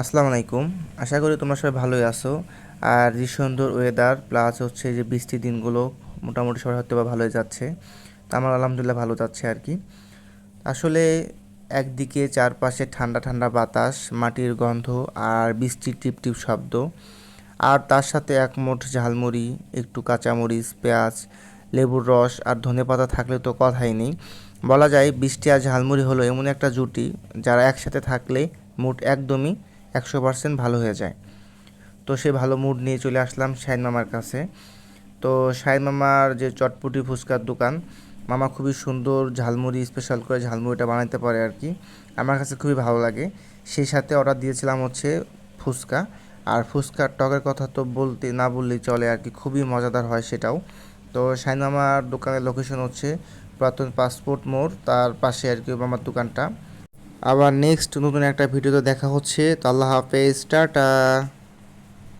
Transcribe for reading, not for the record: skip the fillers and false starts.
আসসালামু আলাইকুম। আশা করি তোমরা সবাই ভালোই আছো। আর যে সুন্দর ওয়েদার প্লাস হচ্ছে যে বৃষ্টির দিনগুলো মোটামুটি সবার হয়তো বা ভালোই যাচ্ছে। তা আমার আলহামদুলিল্লাহ ভালো যাচ্ছে আর কি। আসলে একদিকে চারপাশে ঠান্ডা ঠান্ডা বাতাস, মাটির গন্ধ আর বৃষ্টির টিপ টিপ শব্দ, আর তার সাথে এক মুঠ ঝালমুড়ি, একটু কাঁচামরিচ, পেঁয়াজ, লেবুর রস আর ধনেপাতা থাকলে তো কথাই নেই। বলা যায় বৃষ্টি আর ঝালমুড়ি হলো এমন একটা জুটি যারা একসাথে থাকলে মুড একদমই 100% ভালো হয়ে যায়। তো সে ভালো মুড নিয়ে চলে আসলাম শাহিন মামার কাছে। তো শাহিন মামার যে চটপটি ফুচকার দোকান, মামা খুবই সুন্দর ঝালমুড়ি স্পেশাল করে ঝালমুড়িটা বানাইতে পারে আর কি। আমার কাছে খুবই ভালো লাগে। সেই সাথে অর্ডার দিয়েছিলাম হচ্ছে ফুচকা। আর ফুচকার টকের কথা তো বলতে না বললেই চলে আর কি, খুবই মজাদার হয় সেটাও। তো শাহিন মামার দোকানের লোকেশন হচ্ছে পুরাতন পাসপোর্ট মোড়, তার পাশে আর কি মামার দোকানটা। আবার নেক্সট নতুন একটা ভিডিওতে দেখা হচ্ছে। তো আল্লাহ হাফেজ, টাটা।